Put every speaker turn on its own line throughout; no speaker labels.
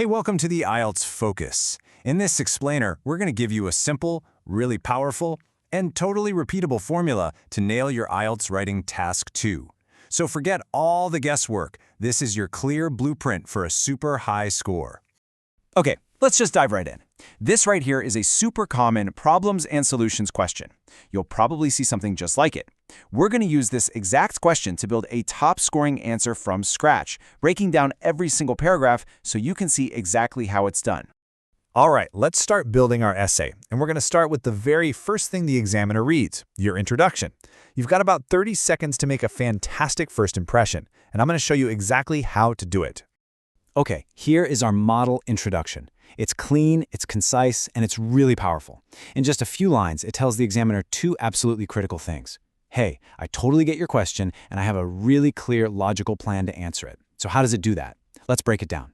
Hey, welcome to the Ielts Focus. In this explainer, we're going to give you a simple, really powerful, and totally repeatable formula to nail your Ielts writing task 2. So forget all the guesswork. This is your clear blueprint for a super high score.
Okay, let's just dive right in. This right here is a super common problems and solutions question. You'll probably see something just like it. We're going to use this exact question to build a top-scoring answer from scratch, breaking down every single paragraph so you can see exactly how it's done.
All right, let's start building our essay. And we're going to start with the very first thing the examiner reads, your introduction. You've got about 30 seconds to make a fantastic first impression, and I'm going to show you exactly how to do it.
Okay, here is our model introduction. It's clean, it's concise, and it's really powerful. In just a few lines, it tells the examiner two absolutely critical things. Hey, I totally get your question, and I have a really clear, logical plan to answer it. So how does it do that? Let's break it down.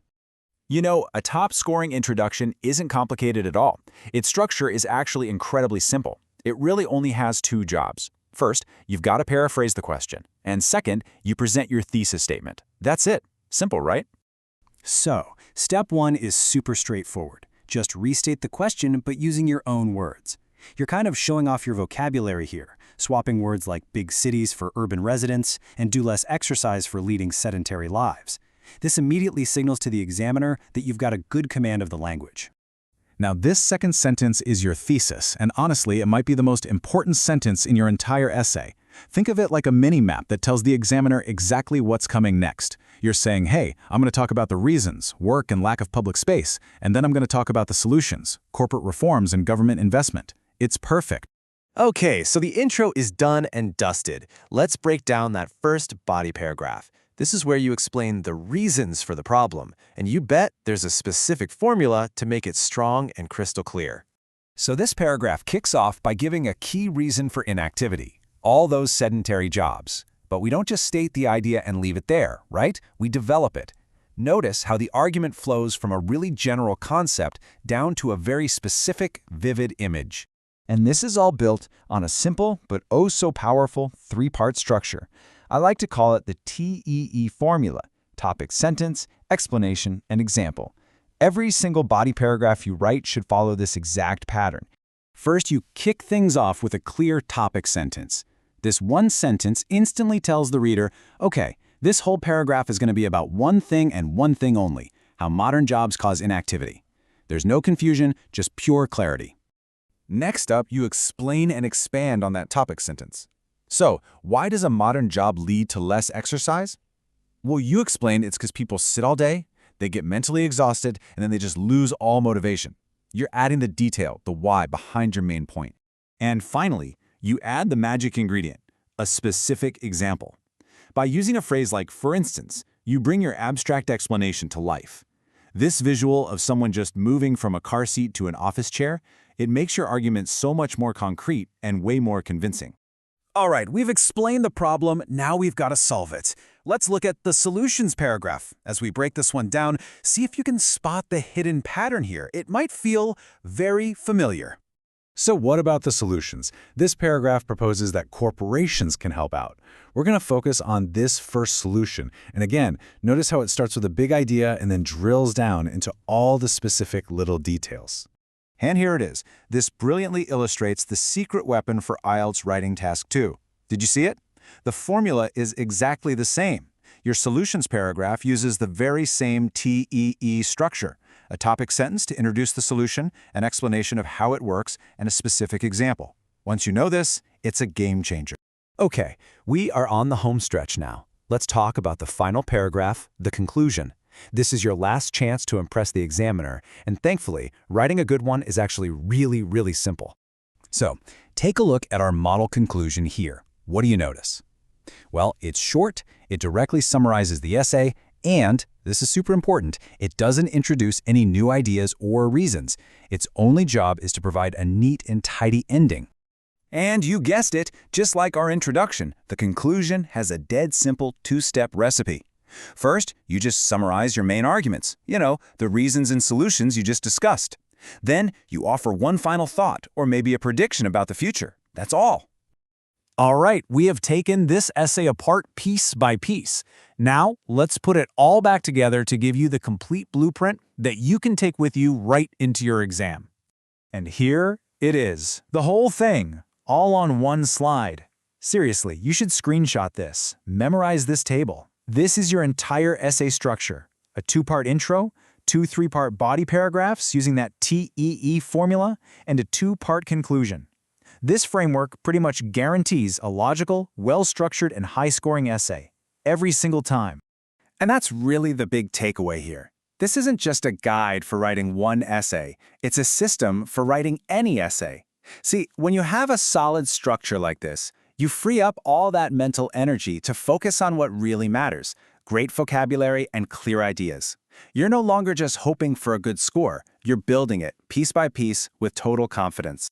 You know, a top-scoring introduction isn't complicated at all. Its structure is actually incredibly simple. It really only has two jobs. First, you've got to paraphrase the question. And second, you present your thesis statement. That's it. Simple, right?
So, step 1 is super straightforward. Just restate the question, but using your own words. You're kind of showing off your vocabulary here, swapping words like big cities for urban residents and do less exercise for leading sedentary lives. This immediately signals to the examiner that you've got a good command of the language.
Now, this second sentence is your thesis, and honestly, it might be the most important sentence in your entire essay. Think of it like a mini-map that tells the examiner exactly what's coming next. You're saying, hey, I'm going to talk about the reasons, work and lack of public space, and then I'm going to talk about the solutions, corporate reforms and government investment. It's perfect.
Okay, so the intro is done and dusted. Let's break down that first body paragraph. This is where you explain the reasons for the problem, and you bet there's a specific formula to make it strong and crystal clear.
So this paragraph kicks off by giving a key reason for inactivity, all those sedentary jobs. But we don't just state the idea and leave it there, right? We develop it. Notice how the argument flows from a really general concept down to a very specific, vivid image.
And this is all built on a simple but oh so powerful three-part structure. I like to call it the TEE formula: topic, sentence, explanation, and example. Every single body paragraph you write should follow this exact pattern.
First, you kick things off with a clear topic sentence. This one sentence instantly tells the reader, okay, this whole paragraph is going to be about one thing and one thing only: how modern jobs cause inactivity. There's no confusion, just pure clarity.
Next up, you explain and expand on that topic sentence. So, why does a modern job lead to less exercise? Well, you explain it's because people sit all day, they get mentally exhausted, and then they just lose all motivation. You're adding the detail, the why, behind your main point. And finally, you add the magic ingredient, a specific example. By using a phrase like, for instance, you bring your abstract explanation to life. This visual of someone just moving from a car seat to an office chair, it makes your argument so much more concrete and way more convincing.
All right, we've explained the problem, now we've got to solve it. Let's look at the solutions paragraph. As we break this one down, see if you can spot the hidden pattern here. It might feel very familiar.
So what about the solutions? This paragraph proposes that corporations can help out. We're going to focus on this first solution. And again, notice how it starts with a big idea and then drills down into all the specific little details.
And here it is. This brilliantly illustrates the secret weapon for Ielts writing task 2. Did you see it? The formula is exactly the same. Your solutions paragraph uses the very same TEE structure: a topic sentence to introduce the solution, an explanation of how it works, and a specific example. Once you know this, it's a game changer.
Okay, we are on the home stretch now. Let's talk about the final paragraph, the conclusion. This is your last chance to impress the examiner, and thankfully, writing a good one is actually really simple. So, take a look at our model conclusion here. What do you notice? Well, it's short, it directly summarizes the essay, and, this is super important, it doesn't introduce any new ideas or reasons. Its only job is to provide a neat and tidy ending.
And you guessed it, just like our introduction, the conclusion has a dead simple two-step recipe. First, you just summarize your main arguments, the reasons and solutions you just discussed. Then, you offer one final thought or maybe a prediction about the future. That's all.
All right, we have taken this essay apart piece by piece. Now, let's put it all back together to give you the complete blueprint
that you can take with you right into your exam. And here it is, the whole thing, all on one slide. Seriously, you should screenshot this, memorize this table. This is your entire essay structure. A 2-part intro, 2 3-part body paragraphs using that TEE formula, and a 2-part conclusion. This framework pretty much guarantees a logical, well-structured, and high-scoring essay, every single time.
And that's really the big takeaway here. This isn't just a guide for writing one essay, it's a system for writing any essay. See, when you have a solid structure like this, you free up all that mental energy to focus on what really matters, great vocabulary and clear ideas. You're no longer just hoping for a good score, you're building it piece by piece with total confidence.